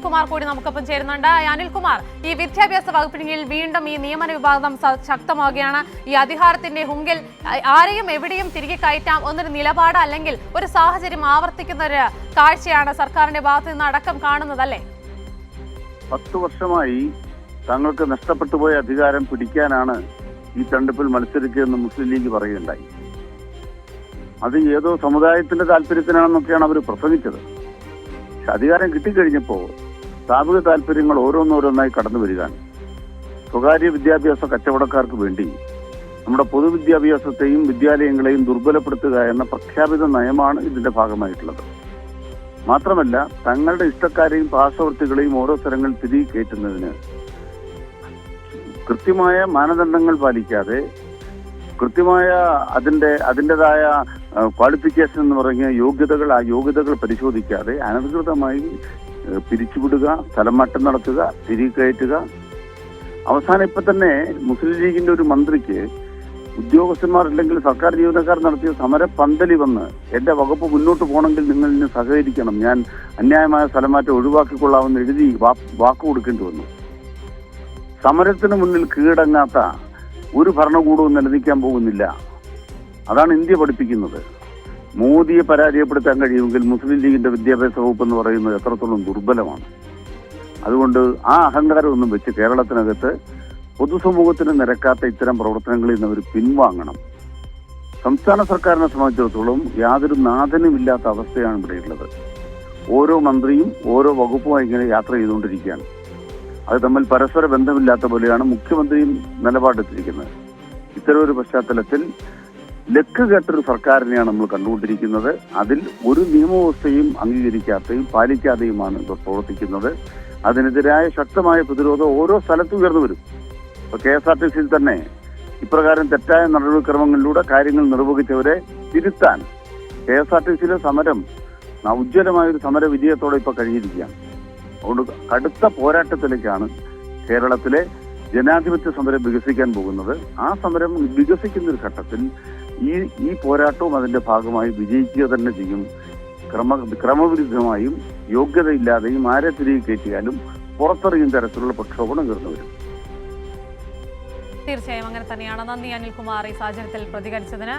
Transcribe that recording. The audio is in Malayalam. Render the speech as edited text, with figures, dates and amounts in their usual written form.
അനിൽകുമാർ കൂടി നമുക്കൊപ്പം ചേരുന്നുണ്ട്. അനിൽകുമാർ, ഈ വിദ്യാഭ്യാസ വകുപ്പിന് കീഴിൽ വീണ്ടും ഈ നിയമന വിഭാഗം ശക്തമാവുകയാണ്. ഈ അധികാരത്തിന്റെ ഹുങ്കിൽ ആരെയും എവിടെയും തിരികെ കയറ്റാം എന്നൊരു നിലപാട് അല്ലെങ്കിൽ ഒരു സാഹചര്യം ആവർത്തിക്കുന്ന ഒരു കാഴ്ചയാണ് സർക്കാരിന്റെ ഭാഗത്ത് നിന്ന് അടക്കം കാണുന്നതല്ലേ? 10 വർഷമായി തങ്ങൾക്ക് നഷ്ടപ്പെട്ടു പോയ അധികാരം പിടിക്കാനാണ് ഈ തെരഞ്ഞെടുപ്പിൽ മത്സരിക്കുകയെന്ന് മുസ്ലിം ലീഗ് പറയുകയുണ്ടായി. അത് ഏതോ സമുദായത്തിന്റെ താല്പര്യത്തിനാണെന്നൊക്കെയാണ് അവർ പ്രസംഗിച്ചത്. പക്ഷെ അധികാരം കിട്ടിക്കഴിഞ്ഞപ്പോൾ സ്ഥാപിക താല്പര്യങ്ങൾ ഓരോന്നോരോന്നായി കടന്നു വരികയാണ്. സ്വകാര്യ വിദ്യാഭ്യാസ കച്ചവടക്കാർക്ക് വേണ്ടി നമ്മുടെ പൊതുവിദ്യാഭ്യാസത്തെയും വിദ്യാലയങ്ങളെയും ദുർബലപ്പെടുത്തുക എന്ന പ്രഖ്യാപിത നയമാണ് ഇതിന്റെ ഭാഗമായിട്ടുള്ളത്. മാത്രമല്ല, തങ്ങളുടെ ഇഷ്ടക്കാരെയും പാർശ്വവർത്തികളെയും ഓരോ സ്ഥലങ്ങളിൽ തിരികെ കയറ്റുന്നതിന് കൃത്യമായ മാനദണ്ഡങ്ങൾ പാലിക്കാതെ, കൃത്യമായ അതിൻ്റെതായ ക്വാളിഫിക്കേഷൻ എന്ന് പറഞ്ഞ ആ യോഗ്യതകൾ പരിശോധിക്കാതെ അനധികൃതമായി പിരിച്ചുവിടുക, സ്ഥലം മാറ്റം നടത്തുക, തിരികെ കയറ്റുക. അവസാനം ഇപ്പൊ തന്നെ മുസ്ലിം ലീഗിന്റെ ഒരു മന്ത്രിക്ക് ഉദ്യോഗസ്ഥന്മാർ അല്ലെങ്കിൽ സർക്കാർ ജീവനക്കാർ നടത്തിയ സമര പന്തലി വന്ന് എന്റെ വകുപ്പ് മുന്നോട്ട് പോകണമെങ്കിൽ നിങ്ങൾ ഇന്ന് സഹകരിക്കണം, ഞാൻ അന്യായമായ സ്ഥലമാറ്റം ഒഴിവാക്കിക്കൊള്ളാമെന്ന് എഴുതി വാക്ക് കൊടുക്കേണ്ടി വന്നു. സമരത്തിന് മുന്നിൽ കീഴടങ്ങാത്ത ഒരു ഭരണകൂടവും നിലനിൽക്കാൻ പോകുന്നില്ല. അതാണ് ഇന്ത്യ പഠിപ്പിക്കുന്നത്. മോദിയെ പരാജയപ്പെടുത്താൻ കഴിയുമെങ്കിൽ മുസ്ലിം ലീഗിന്റെ വിദ്യാഭ്യാസ വകുപ്പ് എന്ന് പറയുന്നത് എത്രത്തോളം ദുർബലമാണ്. അതുകൊണ്ട് ആ അഹങ്കാരമൊന്നും വെച്ച് കേരളത്തിനകത്ത് പൊതുസമൂഹത്തിന് നിരക്കാത്ത ഇത്തരം പ്രവർത്തനങ്ങളിൽ നിന്ന് അവർ പിൻവാങ്ങണം. സംസ്ഥാന സർക്കാരിനെ സംബന്ധിച്ചിടത്തോളം യാതൊരു നാഥനുമില്ലാത്ത അവസ്ഥയാണ് ഇവിടെയുള്ളത്. ഓരോ മന്ത്രിയും ഓരോ വകുപ്പുമായി ഇങ്ങനെ യാത്ര ചെയ്തുകൊണ്ടിരിക്കുകയാണ്. അത് തമ്മിൽ പരസ്പര ബന്ധമില്ലാത്ത പോലെയാണ് മുഖ്യമന്ത്രിയും നിലപാടെടുത്തിരിക്കുന്നത്. ഇത്തരമൊരു പശ്ചാത്തലത്തിൽ ലക്ക് കേട്ടൊരു സർക്കാരിനെയാണ് നമ്മൾ കണ്ടുകൊണ്ടിരിക്കുന്നത്. അതിൽ ഒരു നിയമവ്യവസ്ഥയും അംഗീകരിക്കാതെയും പാലിക്കാതെയുമാണ് ഇവർ പ്രവർത്തിക്കുന്നത്. അതിനെതിരായ ശക്തമായ പ്രതിരോധം ഓരോ സ്ഥലത്തും ഉയർന്നു വരും. ഇപ്പൊ KSRTCയിൽ തന്നെ ഇപ്രകാരം തെറ്റായ നടപടിക്രമങ്ങളിലൂടെ കാര്യങ്ങൾ നിർവഹിച്ചവരെ തിരുത്താൻ KSRTCയിലെ സമരം ഉജ്ജ്വലമായൊരു സമര വിജയത്തോടെ ഇപ്പൊ കഴിഞ്ഞിരിക്കുകയാണ്. അതുകൊണ്ട് കടുത്ത പോരാട്ടത്തിലേക്കാണ് കേരളത്തിലെ ജനാധിപത്യ സമരം വികസിക്കാൻ പോകുന്നത്. ആ സമരം വികസിക്കുന്ന ഒരു ഘട്ടത്തിൽ ഈ പോരാട്ടവും അതിന്റെ ഭാഗമായി വിജയിക്കുക തന്നെ ചെയ്യും. ക്രമവിരുദ്ധമായും യോഗ്യതയില്ലാതെയും ആരെ തിരികെ കയറ്റിയാലും പുറത്തെറിയും തരത്തിലുള്ള പ്രക്ഷോഭണം ഉയർന്നു വരും. തീർച്ചയായും അങ്ങനെ തന്നെയാണ്. നന്ദി അനിൽകുമാർ ഈ സാഹചര്യത്തിൽ പ്രതികരിച്ചതിന്.